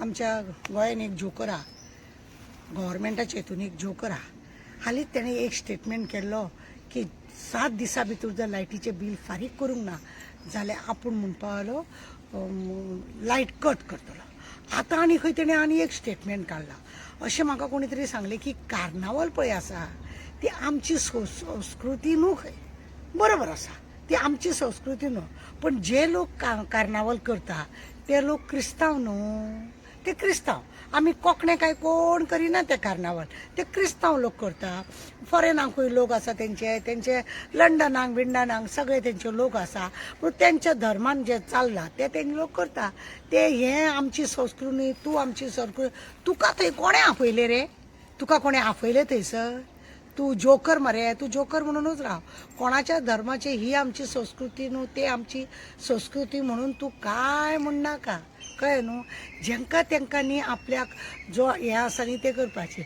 आमच्या गोंयान एक जोकर हा, गव्हर्मेंटाच्या हितून एक जोकर हा. हालींच तेणें एक स्टेटमेंट केल्लो की 7 दिसां भितर जर लायटीचें बील फारीक करूंक ना जाल्यार आपूण म्हणपा लागलो लायट कट करतलो. आतां आनी खंय तेणें आनी एक स्टेटमेंट काडला. अशें म्हाका कोणी तरी सांगलें की कार्नावाल पळय आसा ती आमची संस्कृती न्हू. खंय बरोबर आसा, ती आमची संस्कृती न्हू, पण जे लोक कार्नावाल करता ते लोक क्रिस्तांव न्हू. ते क्रिस्तांव, आमी कोंकणे काय कोण करिना ते कार्नावाल, ते क्रिस्तांव लोक करता. फॉरेनाकूय लोक आसा तेंचे लंडनाक बिंडनाक सगळे तेंचे लोक आसा, पूण तेंच्या धर्मान जे चल्लां ते लोक करता. ते हें आमची संस्कृती, तूं आमची संस्कृती. तुका थंय कोणें आपयलें रे? तुका कोणें आपयलें थंयसर? तू जोकर मरे, तू जोकर म्हणूनच राव. कोणाच्या धर्माची ही आमची संस्कृती न्हू, ते आमची संस्कृती म्हणून तू काय म्हणनाका, कळ्ळें न्हू. जेंका तेंका न्ही आपल्याक जो हें आसा न्ही तें करपाचें.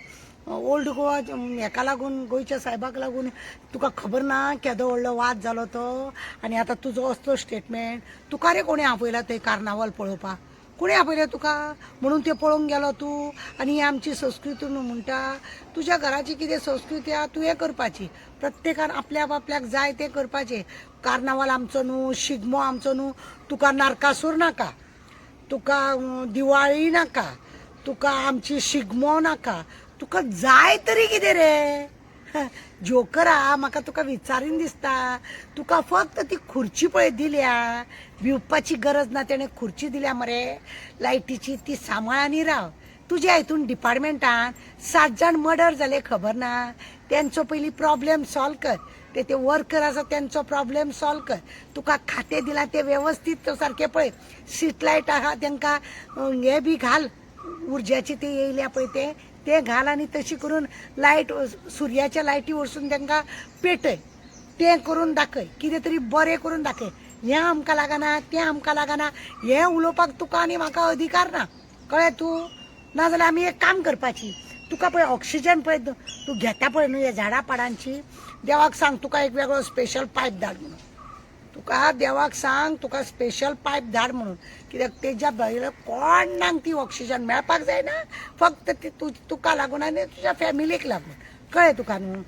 ओल्ड गोवा हेका लागून, गोंयच्या सायबाक लागून तुका खबर ना केदो व्हडलो वाद जालो तो. आनी आतां तुजो असलो स्टेटमेंट. तुका रे कोणें आपयला थंय कार्नावाल पळोवपाक? कोणें आपयलें तुका? म्हणून तें पळोवंक गेलो तूं आनी ही आमची संस्कृती न्हू म्हणटा. तुज्या घराची कितें संस्कृती आहा तूं हें करपाची. प्रत्येकान आपल्याक जाय तें करपाचें. कार्नावाल आमचो न्हू, शिगमो आमचो न्हू. तुका नारकासूर नाका, तुका दिवाळी नाका, तुका आमची शिगमो नाका. तुका जाय तरी कितें रे? जोकरा, म्हाका तुका विचारीन दिसता. तुका फक्त ती खुर्ची पळय दिल्या, भिवपाची गरज ना, तेणें खुर्ची दिल्या मरे लायटीची, ती सांबाळानी राव. तुज्या हितून डिपार्टमेंटान 7 जाण मर्डर जाले खबर ना. तेंचो पयलीं प्रॉब्लेम सॉल्व कर. ते वर्कर आसा तेंचो प्रॉब्लेम सॉल्व कर. तुका खातें दिलां तें वेवस्थीत सारकें पळय. स्ट्रीट लायट आहा तेंकां हें बी घाल, उर्जाची ती येयल्या पळय ते घाल आनी तशी करून लायट, सुर्याच्या लायटी वरसून तेंकां पेटय. तें करून दाखय, कितें तरी बरें करून दाखय. हें आमकां लागना, तें आमकां लागना, हें उलोवपाक तुका आनी म्हाका अधिकार ना, कळ्ळें तूं. नाजाल्यार आमी एक काम करपाची. तुका पळय ऑक्सिजन पळय तूं घेता पळय न्हू हे झाडां पाडांची, देवाक सांग तुका एक वेगळो स्पेशल पायप धाड म्हणून. तुका देवाक सांग तुका स्पेशल पायप धाड म्हणून. कित्याक तेज्या भायर कोणाक ती ऑक्सिजन मेळपाक जायना, फक्त ती तुका लागून आनी तुज्या फॅमिलीक लागून, कळ्ळें तुका न्हू.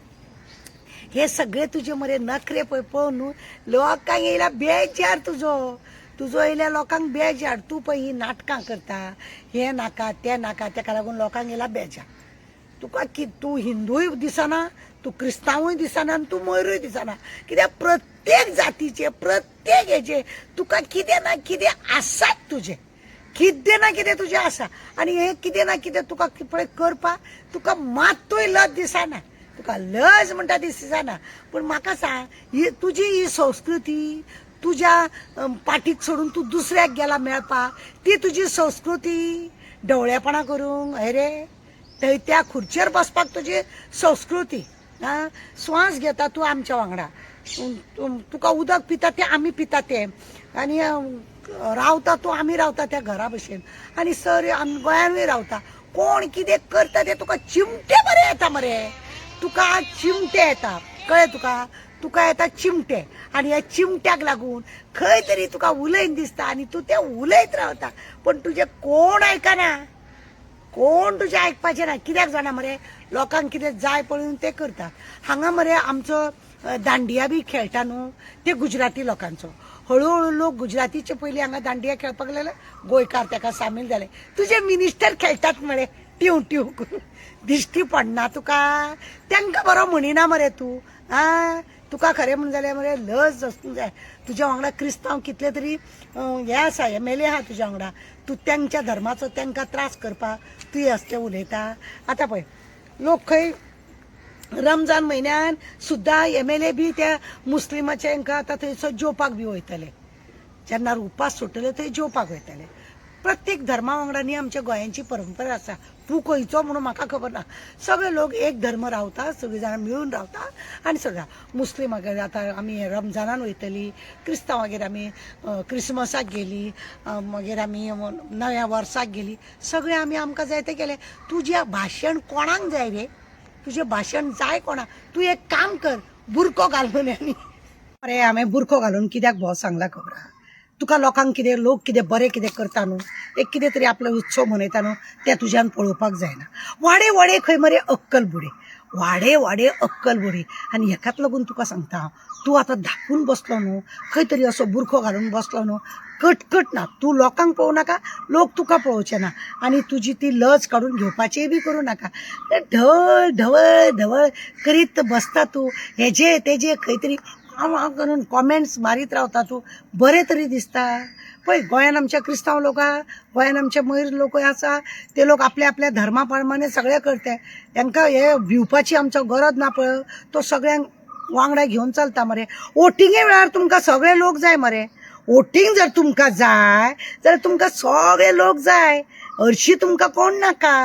हे सगळे तुजे मरे नखरे पळय पळोवन न्हू लोकांक येयला बेजार. तुजो येयल्या लोकांक बेजार. तूं पळय ही नाटकां करता, हें नाका तें नाका, तेका लागून लोकांक येयला बेजार. तुका तूं हिंदूय दिसना, तूं क्रिस्तांवूय दिसना आनी तूं मयूरूय दिसना. कित्याक प्रत्येक जातीचे, प्रत्येक हेचे तुका कितें ना कितें आसात तुजें, कितें ना कितें तुजें आसा. आनी हें कितें ना कितें तुका पळय करपाक तुका मात्तूय लज दिसना. तुका लज म्हणटा ती दिसना. पूण म्हाका सांग, ही तुजी ही संस्कृती तुज्या पाठीक सोडून तूं दुसऱ्याक गेला मेळपाक, ती तुजी संस्कृती ढवळेपणां करूंक हय रे. थंय त्या खुर्चेर बसपाक तुजी संस्कृती. स्वास घेता तूं आमच्या वांगडा, तुका उदक पिता तें आमी पिता तें, आनी रावता तूं आमी रावता त्या घरा भशेन, आनी सर आमी गोंयानूय रावता. कोण कितें करता तें तुका चिमटे मरे येता मरे. तुका चिमटे येता, कळ्ळें तुका. तुका येता चिमटे, आनी ह्या चिमट्याक लागून खंय तरी तुका उलयन दिसता आनी तूं तें उलयत रावता. पण तुजें कोण आयकना, कोण तुजें आयकपाचें ना. कित्याक जाणा मरे, लोकांक कितें जाय पळोवन ते करता. हांगा मरे आमचो दांडिया बी खेळटा न्हू, ते गुजराती लोकांचो. हळूहळू लोक गुजरातीचे पयलीं हांगा दांडिया खेळपाक लागले, गोंयकार तेका सामील जाले. तुजे मिनिस्टर खेळटात मरे ट्यू ट्यू करून, दिश्टी पडना तुका. तेंकां बरो म्हणिना मरे तूं. तुका खरें म्हणून जाल्यार मरे लज आसूंक जाय. तुज्या वांगडा क्रिस्तांव कितले तरी हे आसा, MLA आहा तुज्या वांगडा. तूं तेंच्या धर्माचो तेंकां त्रास करपाक तूं असलें उलयता. आतां पळय लोक खंय रमजान म्हयन्यान सुद्दां MLA बी त्या मुस्लिमाचे हांकां आतां थंयसर जेवपाक बी वयतले. जेन्ना उपास सुटले थंय जेवपाक वयतले. प्रत्येक धर्मा वांगडा न्ही आमच्या गोंयांची परंपरा आसा. तूं खंयचो म्हणून म्हाका खबर ना. सगळे लोक एक धर्म रावता, सगळीं जाणां मेळून रावता. आनी सगळ्या मुस्लिमागेर आतां आमी रमजानान वयतलीं, क्रिस्तांवागेर आमी क्रिसमसाक गेलीं, मागीर आमी नव्या वर्साक गेलीं. सगळे आमी आमकां जाय तें केलें. तुजें भाशण कोणाक जाय रे? तुजें भाशण जाय कोणाक? तूं एक काम कर, बुरको घाल म्हणून. अरे हांवें बुरको घालून कित्याक भोव सांगला खबर आहा? तुका लोकांक कितें लोक कितें बरें कितें करता न्हू एक कितें तरी आपलो उत्सव मनयता न्हू तें तुज्यान पळोवपाक जायना वाडे वाडे खंय मरे अक्कल बुडे वाडे वाडे अक्कल बुडी आनी हेकाच लागून तुका सांगता हांव तूं आतां धापून बसलो न्हू खंय तरी असो बुरखो घालून बसलो न्हू कटकट ना तूं लोकांक पळोवं नाका लोक तुका पळोवचे ना आनी तुजी ती लज काडून घेवपाचेय बी करूं नाका ढवळ ढवळ ढवळ करीत बसता तूं हेजे तेजे खंय तरी हांव करून कॉमेंट्स मारीत रावता तूं बरें तरी दिसता पळय गोंयान आमच्या क्रिस्तांव लोक आहा गोंयान आमचे मयूर लोक आसा ते लोक आपल्या आपल्या धर्मा प्रमाणे सगळे करते तांकां हे भिवपाची आमचो गरज ना पळय तो सगळ्यांक वांगडा घेवन चलता मरे वोटिंगे वेळार तुमकां सगळे लोक जाय मरे वोटींग जर तुमकां जाय जाल्यार तुमकां सगळे लोक जाय हरशीं तुमकां कोण नाका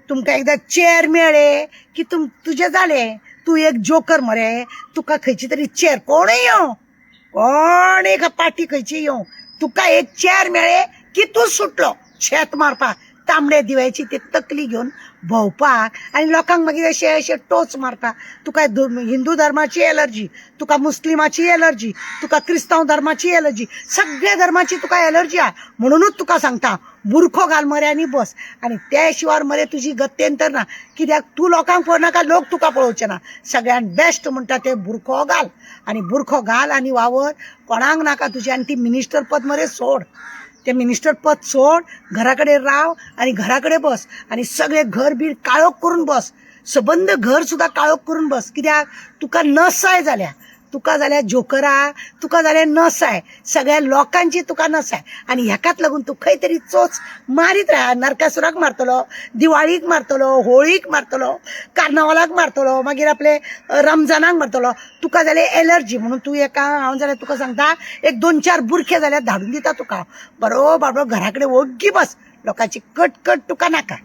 तुमकां एकदां चेअर मेळ्ळे की तुजें जालें तूं एक जोकर मरे तुका खंयची तरी चेअर कोणूय येवं कोण एक पार्टी खंयची येवं तुका एक चेअर मेळ्ळे की तूं सुटलो शेत मारपाक तांबडे दिव्याची ती तकली घेवन भोंवपाक आनी लोकांक मागीर अशें अशें टोच मारता तुका हिंदू धर्माची एलर्जी तुका मुस्लिमाची एलर्जी तुका क्रिस्तांव धर्माची एलर्जी सगळ्या धर्माची तुका एलर्जी आहा म्हणूनच तुका सांगता बुरखो घाल मरे आनी बस आनी त्या शिवाय मरे तुजी गत्यंतर ना कित्याक तूं लोकांक पळोवनाका लोक तुका पळोवचे ना सगळ्यान बेस्ट म्हणटा ते बुरखो घाल आनी वावर कोणाक नाका तुजें आनी ती मिनिस्टर पद मरे सोड ते मिनिस्टर पद सोड घरा कडेन राव आनी घरा कडेन बस आनी सगळे घर बीर काळोख करून बस सबंद घर सुद्दां काळोख करून बस कित्याक तुका नसाय जाल्या तुका जाल्यार जोकरा तुका जाल्यार नसाय सगळ्या लोकांची तुका नसाय आनी हेकाच लागून तूं खंय तरी चोच मारीत राव नरकासुराक मारतलो दिवाळीक मारतलो होळीक मारतलो कार्नावालाक मारतलो मागीर आपले रमजानाक मारतलो तुका जाल्यार एलर्जी म्हणून तूं एका हांव जाल्यार तुका सांगता एक 2-4 बुरखे जाल्यार धाडून दिता तुका बरो बाबरो घरा कडेन ओग्गी बस लोकांची कटकट तुका नाका